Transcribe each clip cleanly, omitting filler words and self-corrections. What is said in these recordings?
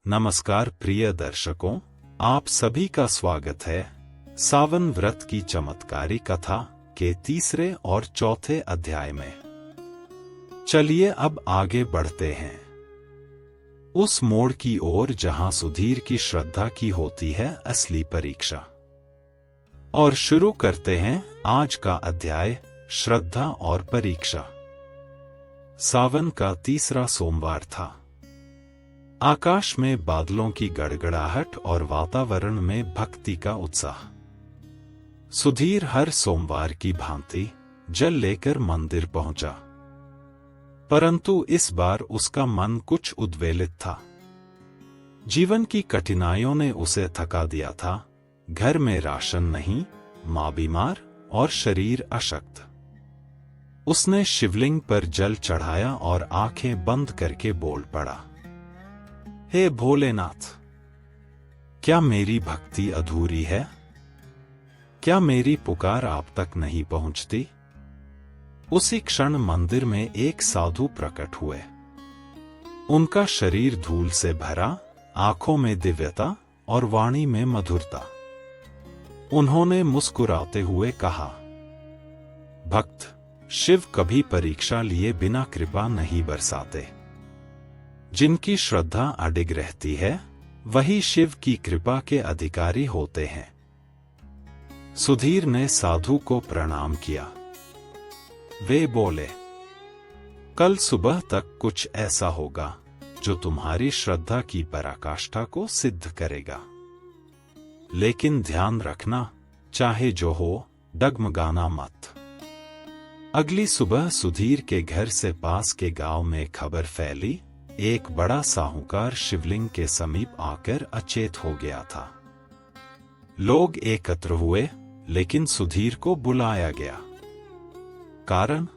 नमस्कार प्रिय दर्शकों, आप सभी का स्वागत है सावन व्रत की चमत्कारी कथा के तीसरे और चौथे अध्याय में। चलिए अब आगे बढ़ते हैं उस मोड़ की ओर जहां सुधीर की श्रद्धा की होती है असली परीक्षा। और शुरू करते हैं आज का अध्याय, श्रद्धा और परीक्षा। सावन का तीसरा सोमवार था। आकाश में बादलों की गड़गड़ाहट और वातावरण में भक्ति का उत्साह। सुधीर हर सोमवार की भांति जल लेकर मंदिर पहुंचा, परंतु इस बार उसका मन कुछ उद्वेलित था। जीवन की कठिनाइयों ने उसे थका दिया था। घर में राशन नहीं, मां बीमार और शरीर अशक्त। उसने शिवलिंग पर जल चढ़ाया और आंखें बंद करके बोल पड़ा, हे भोलेनाथ, क्या मेरी भक्ति अधूरी है? क्या मेरी पुकार आप तक नहीं पहुंचती? उसी क्षण मंदिर में एक साधु प्रकट हुए। उनका शरीर धूल से भरा, आंखों में दिव्यता और वाणी में मधुरता। उन्होंने मुस्कुराते हुए कहा, भक्त, शिव कभी परीक्षा लिए बिना कृपा नहीं बरसाते। जिनकी श्रद्धा अडिग रहती है वही शिव की कृपा के अधिकारी होते हैं। सुधीर ने साधु को प्रणाम किया। वे बोले, कल सुबह तक कुछ ऐसा होगा जो तुम्हारी श्रद्धा की पराकाष्ठा को सिद्ध करेगा। लेकिन ध्यान रखना, चाहे जो हो, डगमगाना मत। अगली सुबह सुधीर के घर से पास के गांव में खबर फैली, एक बड़ा साहूकार शिवलिंग के समीप आकर अचेत हो गया था। लोग एकत्र हुए, लेकिन सुधीर को बुलाया गया। कारण?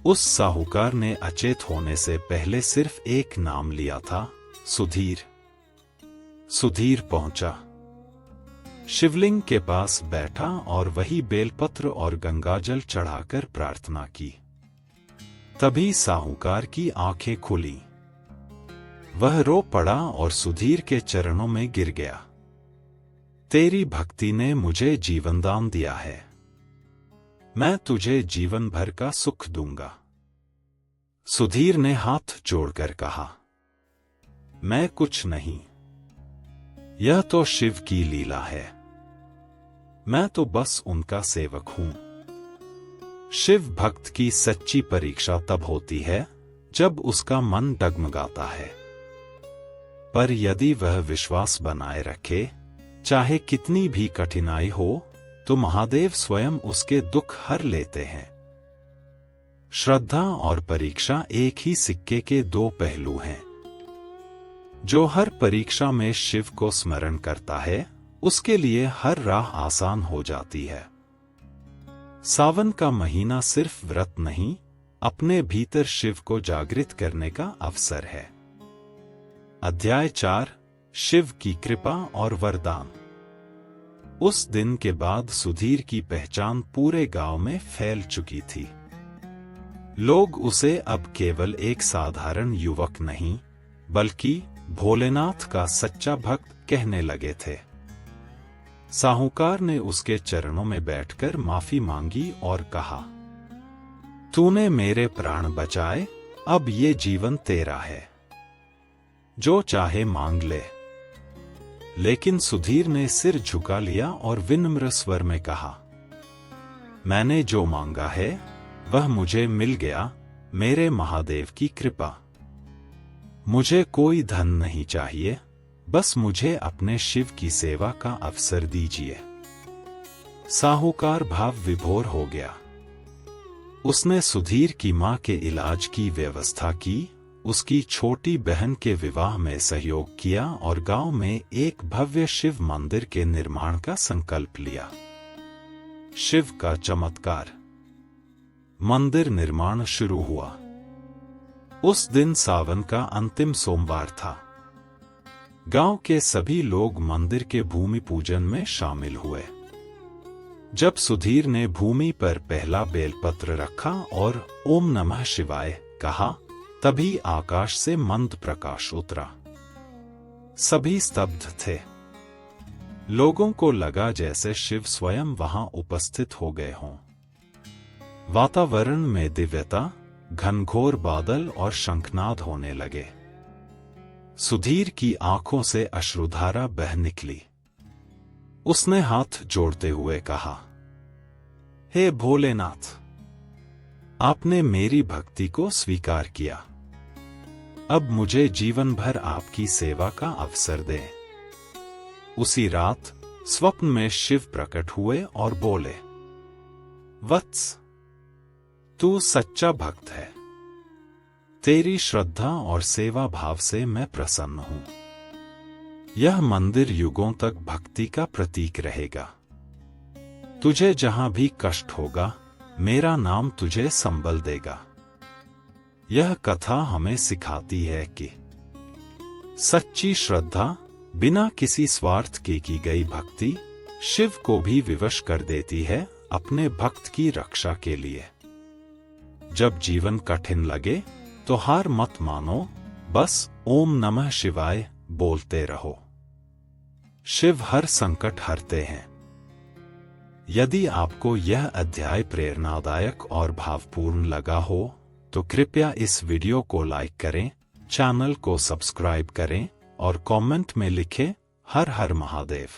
उस साहूकार ने अचेत होने से पहले सिर्फ एक नाम लिया था, सुधीर। सुधीर पहुंचा, शिवलिंग के पास बैठा और वही बेलपत्र और गंगाजल चढ़ाकर प्रार्थना की। तभी साहूकार की आंखें खुली। वह रो पड़ा और सुधीर के चरणों में गिर गया। तेरी भक्ति ने मुझे जीवनदान दिया है। मैं तुझे जीवन भर का सुख दूंगा। सुधीर ने हाथ जोड़कर कहा, मैं कुछ नहीं, यह तो शिव की लीला है। मैं तो बस उनका सेवक हूं। शिव भक्त की सच्ची परीक्षा तब होती है जब उसका मन डगमगाता है। पर यदि वह विश्वास बनाए रखे, चाहे कितनी भी कठिनाई हो, तो महादेव स्वयं उसके दुख हर लेते हैं। श्रद्धा और परीक्षा एक ही सिक्के के दो पहलू हैं। जो हर परीक्षा में शिव को स्मरण करता है, उसके लिए हर राह आसान हो जाती है। सावन का महीना सिर्फ व्रत नहीं, अपने भीतर शिव को जागृत करने का अवसर है। अध्याय 4, शिव की कृपा और वरदान। उस दिन के बाद सुधीर की पहचान पूरे गांव में फैल चुकी थी। लोग उसे अब केवल एक साधारण युवक नहीं, बल्कि भोलेनाथ का सच्चा भक्त कहने लगे थे। साहूकार ने उसके चरणों में बैठकर माफी मांगी और कहा, तूने मेरे प्राण बचाए, अब ये जीवन तेरा है, जो चाहे मांग ले। लेकिन सुधीर ने सिर झुका लिया और विनम्र स्वर में कहा, मैंने जो मांगा है वह मुझे मिल गया, मेरे महादेव की कृपा। मुझे कोई धन नहीं चाहिए, बस मुझे अपने शिव की सेवा का अवसर दीजिए। साहूकार भाव विभोर हो गया। उसने सुधीर की मां के इलाज की व्यवस्था की, उसकी छोटी बहन के विवाह में सहयोग किया और गांव में एक भव्य शिव मंदिर के निर्माण का संकल्प लिया। शिव का चमत्कार। मंदिर निर्माण शुरू हुआ। उस दिन सावन का अंतिम सोमवार था। गांव के सभी लोग मंदिर के भूमि पूजन में शामिल हुए। जब सुधीर ने भूमि पर पहला बेलपत्र रखा और ओम नमः शिवाय कहा, तभी आकाश से मंद प्रकाश उतरा। सभी स्तब्ध थे। लोगों को लगा जैसे शिव स्वयं वहां उपस्थित हो गए हों। वातावरण में दिव्यता, घनघोर बादल और शंखनाद होने लगे। सुधीर की आंखों से अश्रुधारा बह निकली। उसने हाथ जोड़ते हुए कहा, हे भोलेनाथ, आपने मेरी भक्ति को स्वीकार किया। अब मुझे जीवन भर आपकी सेवा का अवसर दें। उसी रात स्वप्न में शिव प्रकट हुए और बोले, वत्स, तू सच्चा भक्त है। तेरी श्रद्धा और सेवा भाव से मैं प्रसन्न हूं। यह मंदिर युगों तक भक्ति का प्रतीक रहेगा। तुझे जहां भी कष्ट होगा, मेरा नाम तुझे संबल देगा। यह कथा हमें सिखाती है कि सच्ची श्रद्धा, बिना किसी स्वार्थ के की गई भक्ति, शिव को भी विवश कर देती है अपने भक्त की रक्षा के लिए। जब जीवन कठिन लगे तो हार मत मानो, बस ओम नमः शिवाय बोलते रहो। शिव हर संकट हरते हैं। यदि आपको यह अध्याय प्रेरणादायक और भावपूर्ण लगा हो तो कृपया इस वीडियो को लाइक करें, चैनल को सब्सक्राइब करें और कमेंट में लिखें हर हर महादेव।